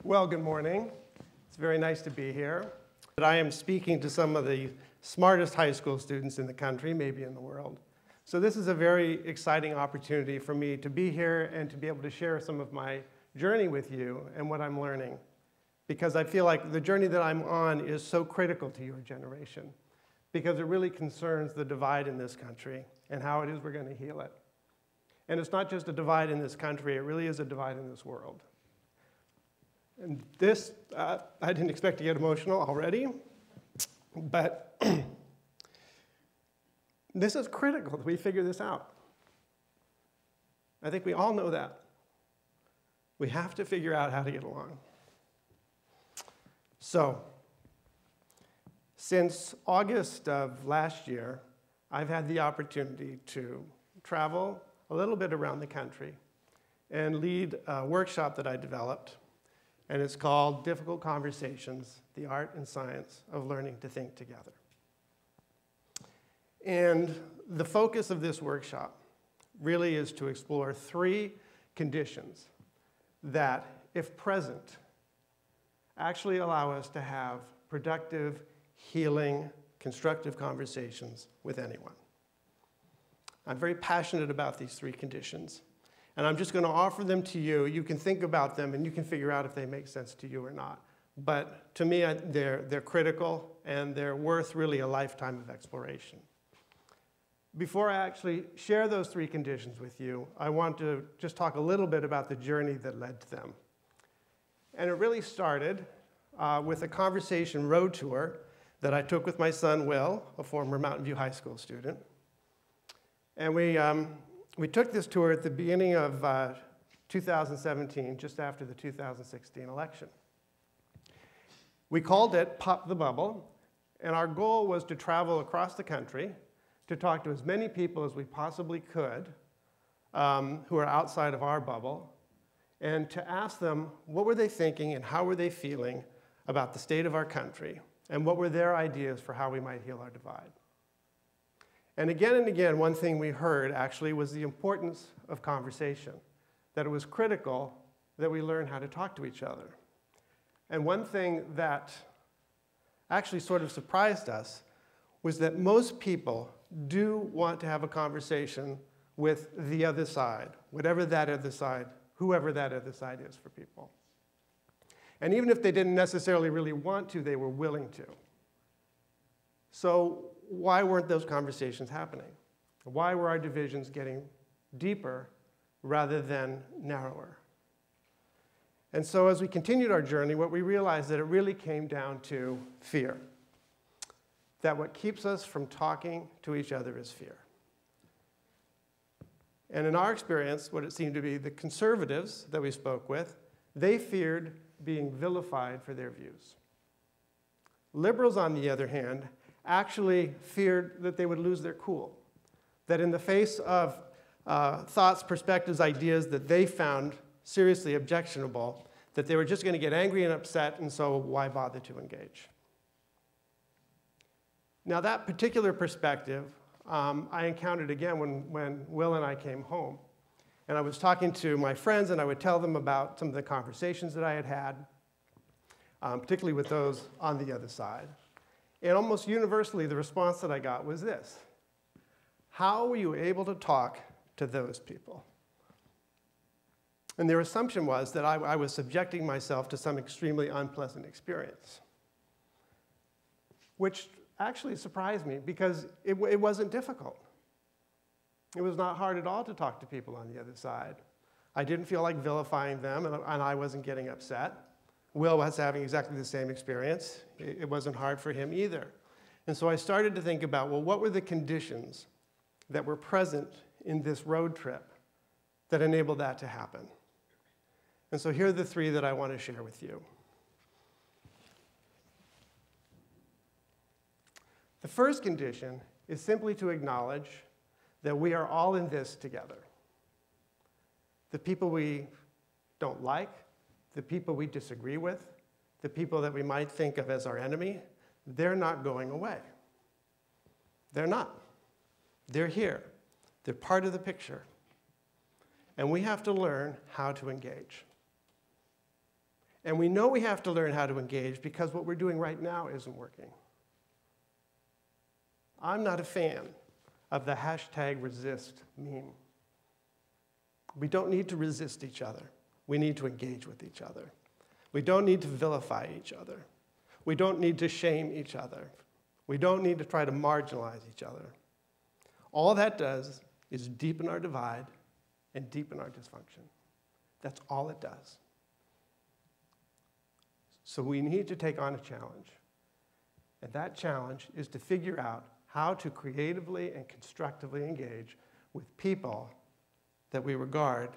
Well, good morning. It's very nice to be here. I am speaking to some of the smartest high school students in the country, maybe in the world. So this is a very exciting opportunity for me to be here and to be able to share some of my journey with you and what I'm learning. Because I feel like the journey that I'm on is so critical to your generation, because it really concerns the divide in this country and how it is we're going to heal it. And it's not just a divide in this country, it really is a divide in this world. And this, I didn't expect to get emotional already, but this is critical that we figure this out. I think we all know that. We have to figure out how to get along. So, since August of last year, I've had the opportunity to travel a little bit around the country and lead a workshop that I developed. And it's called Difficult Conversations, the Art and Science of Learning to Think Together. And the focus of this workshop really is to explore 3 conditions that, if present, actually allow us to have productive, healing, constructive conversations with anyone. I'm very passionate about these 3 conditions. And I'm just going to offer them to you. You can think about them, and you can figure out if they make sense to you or not. But to me, they're critical, and they're worth really a lifetime of exploration. Before I actually share those 3 conditions with you, I want to just talk a little bit about the journey that led to them. And it really started with a conversation road tour that I took with my son, Will, a former Mountain View High School student. And we took this tour at the beginning of 2017, just after the 2016 election. We called it Pop the Bubble, and our goal was to travel across the country to talk to as many people as we possibly could who are outside of our bubble, and to ask them what were they thinking and how were they feeling about the state of our country, and what were their ideas for how we might heal our divide. And again, one thing we heard actually was the importance of conversation, that it was critical that we learn how to talk to each other. And one thing that actually sort of surprised us was that most people do want to have a conversation with the other side, whatever that other side, whoever that other side is for people. And even if they didn't necessarily really want to, they were willing to. So why weren't those conversations happening? Why were our divisions getting deeper rather than narrower? And so as we continued our journey, what we realized that it really came down to fear. That what keeps us from talking to each other is fear. And in our experience, what it seemed to be the conservatives that we spoke with, they feared being vilified for their views. Liberals, on the other hand, actually feared that they would lose their cool, that in the face of thoughts, perspectives, ideas that they found seriously objectionable, that they were just going to get angry and upset, and so why bother to engage? Now, that particular perspective I encountered again when Will and I came home. And I was talking to my friends, and I would tell them about some of the conversations that I had had, particularly with those on the other side. And almost universally, the response that I got was this: how were you able to talk to those people? And their assumption was that I was subjecting myself to some extremely unpleasant experience, which actually surprised me because it wasn't difficult. It was not hard at all to talk to people on the other side. I didn't feel like vilifying them, and I wasn't getting upset. Will was having exactly the same experience. It wasn't hard for him either. And so I started to think about, well, what were the conditions that were present in this road trip that enabled that to happen? And so here are the 3 that I want to share with you. The first condition is simply to acknowledge that we are all in this together. The people we don't like, the people we disagree with, the people that we might think of as our enemy, they're not going away. They're not. They're here. They're part of the picture. And we have to learn how to engage. And we know we have to learn how to engage because what we're doing right now isn't working. I'm not a fan of the #resist meme. We don't need to resist each other. We need to engage with each other. We don't need to vilify each other. We don't need to shame each other. We don't need to try to marginalize each other. All that does is deepen our divide and deepen our dysfunction. That's all it does. So we need to take on a challenge. And that challenge is to figure out how to creatively and constructively engage with people that we regard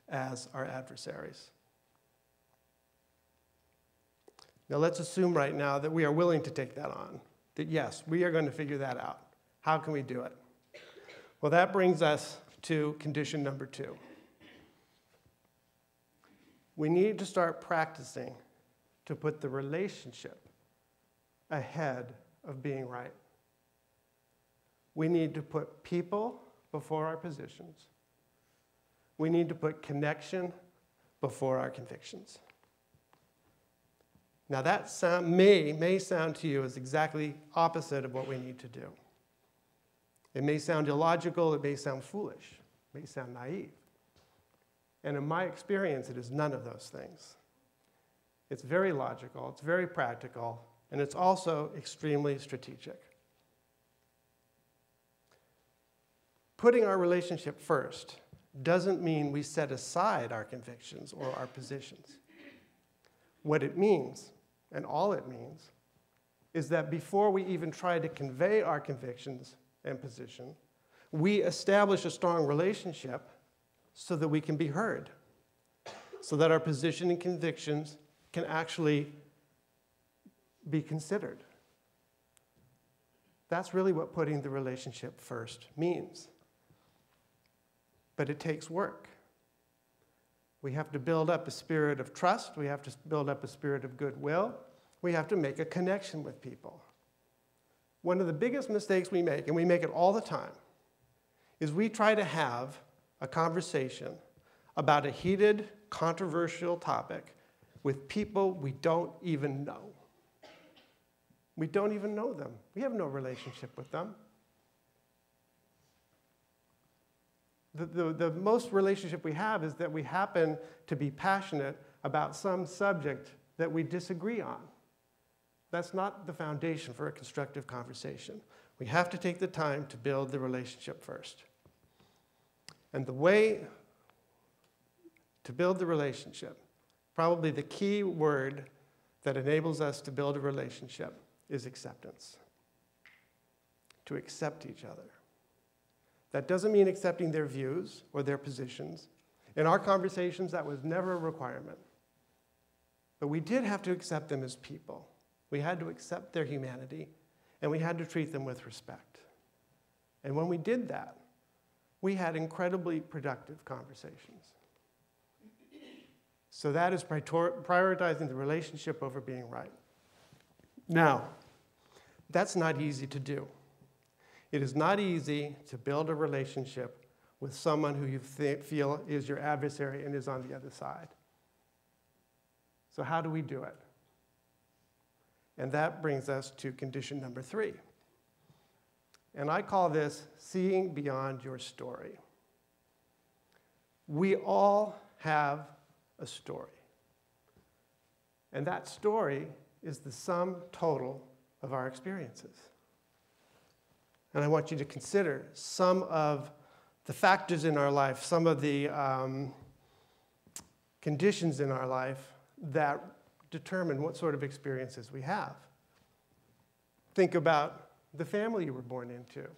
as our adversaries. Now let's assume right now that we are willing to take that on. That yes, we are going to figure that out. How can we do it? Well, that brings us to condition number 2. We need to start practicing to put the relationship ahead of being right. We need to put people before our positions. We need to put connection before our convictions. Now that may sound to you as exactly opposite of what we need to do. It may sound illogical, it may sound foolish, it may sound naive. And in my experience, it is none of those things. It's very logical, it's very practical, and it's also extremely strategic. Putting our relationship first doesn't mean we set aside our convictions or our positions. What it means, and all it means, is that before we even try to convey our convictions and position, we establish a strong relationship so that we can be heard, so that our position and convictions can actually be considered. That's really what putting the relationship first means. But it takes work. We have to build up a spirit of trust. We have to build up a spirit of goodwill. We have to make a connection with people. One of the biggest mistakes we make, and we make it all the time, is we try to have a conversation about a heated, controversial topic with people we don't even know. We don't even know them. We have no relationship with them. The most relationship we have is that we happen to be passionate about some subject that we disagree on. That's not the foundation for a constructive conversation. We have to take the time to build the relationship first. And the way to build the relationship, probably the key word that enables us to build a relationship, is acceptance. To accept each other. That doesn't mean accepting their views or their positions. In our conversations, that was never a requirement. But we did have to accept them as people. We had to accept their humanity, and we had to treat them with respect. And when we did that, we had incredibly productive conversations. So that is prioritizing the relationship over being right. Now, that's not easy to do. It is not easy to build a relationship with someone who you feel is your adversary and is on the other side. So how do we do it? And that brings us to condition number 3. And I call this seeing beyond your story. We all have a story. And that story is the sum total of our experiences. And I want you to consider some of the factors in our life, some of the conditions in our life that determine what sort of experiences we have. Think about the family you were born into,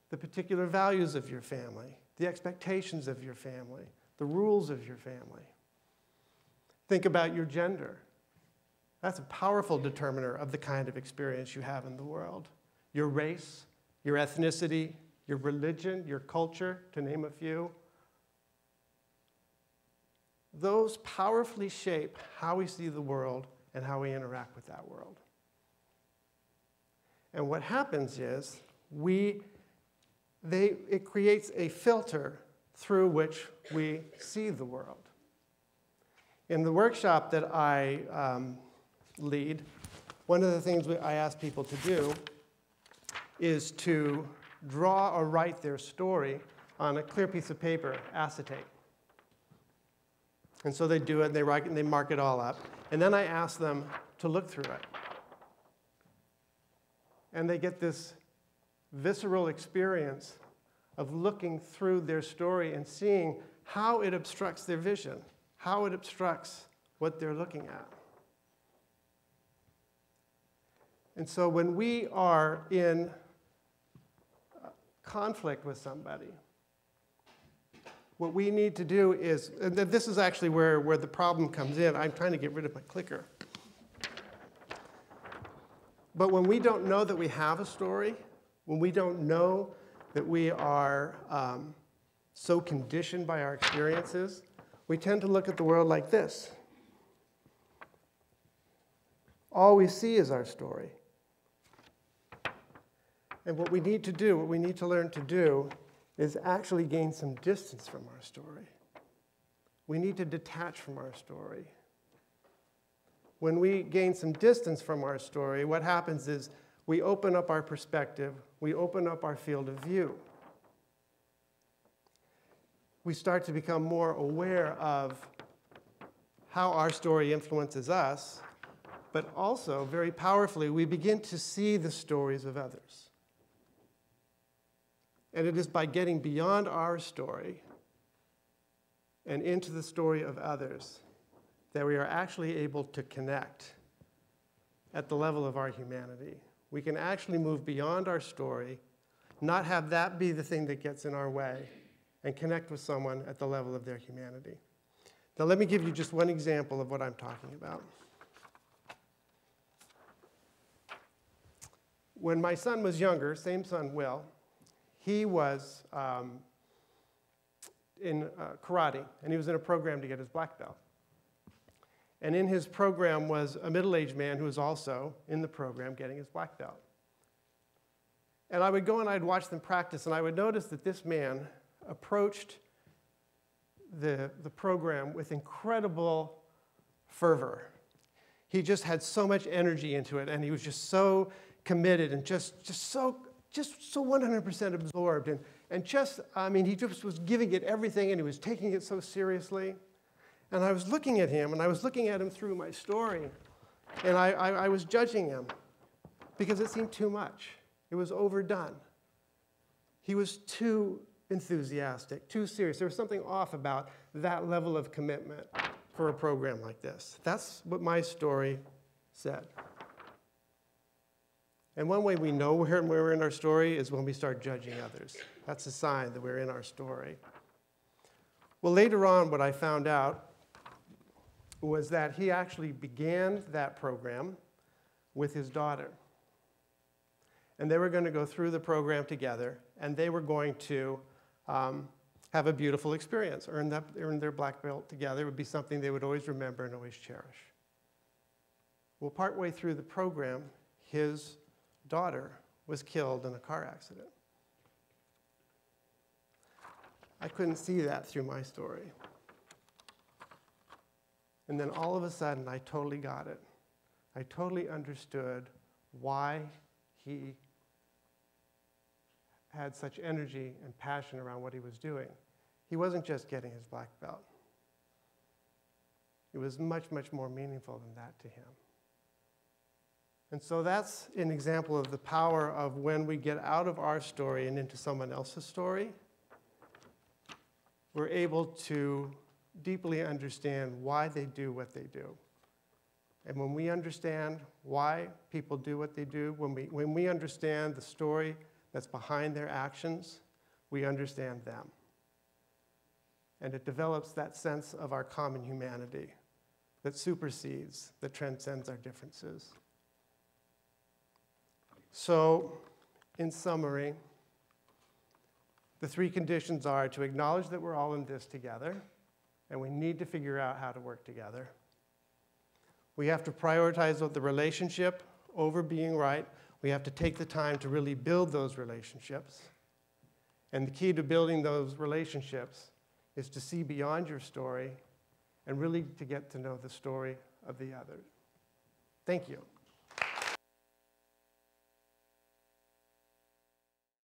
the particular values of your family, the expectations of your family, the rules of your family. Think about your gender. That's a powerful determiner of the kind of experience you have in the world. Your race, your ethnicity, your religion, your culture, to name a few. Those powerfully shape how we see the world and how we interact with that world. And what happens is it creates a filter through which we see the world. In the workshop that I lead, one of the things I ask people to do is to draw or write their story on a clear piece of paper, acetate. And so they do it, and they write it, and they mark it all up. And then I ask them to look through it. And they get this visceral experience of looking through their story and seeing how it obstructs their vision, how it obstructs what they're looking at. And so when we are in conflict with somebody, what we need to do is, and this is actually where the problem comes in. I'm trying to get rid of my clicker. But when we don't know that we have a story, when we don't know that we are so conditioned by our experiences, we tend to look at the world like this. All we see is our story. And what we need to do, what we need to learn to do, is actually gain some distance from our story. We need to detach from our story. When we gain some distance from our story, what happens is we open up our perspective, we open up our field of view. We start to become more aware of how our story influences us, but also, very powerfully, we begin to see the stories of others. And it is by getting beyond our story and into the story of others that we are actually able to connect at the level of our humanity. We can actually move beyond our story, not have that be the thing that gets in our way, and connect with someone at the level of their humanity. Now, let me give you just one example of what I'm talking about. When my son was younger, same son, Will, he was in karate, and he was in a program to get his black belt. And in his program was a middle-aged man who was also in the program getting his black belt. And I would go and I'd watch them practice, and I would notice that this man approached the program with incredible fervor. He just had so much energy into it, and he was just so committed and just so 100% absorbed. And just, I mean, he just was giving it everything, and he was taking it so seriously. And I was looking at him, and I was looking at him through my story, and I was judging him because it seemed too much. It was overdone. He was too enthusiastic, too serious. There was something off about that level of commitment for a program like this. That's what my story said. And one way we know we're in our story is when we start judging others. That's a sign that we're in our story. Well, later on, what I found out was that he actually began that program with his daughter. And they were going to go through the program together, and they were going to have a beautiful experience, earn their black belt together. It would be something they would always remember and always cherish. Well, partway through the program, his daughter was killed in a car accident. I couldn't see that through my story. And then all of a sudden, I totally got it. I totally understood why he had such energy and passion around what he was doing. He wasn't just getting his black belt. It was much, much more meaningful than that to him. And so that's an example of the power of when we get out of our story and into someone else's story, we're able to deeply understand why they do what they do. And when we understand why people do what they do, when we understand the story that's behind their actions, we understand them. And it develops that sense of our common humanity that supersedes, that transcends our differences. So, in summary, the three conditions are to acknowledge that we're all in this together, and we need to figure out how to work together. We have to prioritize the relationship over being right. We have to take the time to really build those relationships. And the key to building those relationships is to see beyond your story and really to get to know the story of the other. Thank you.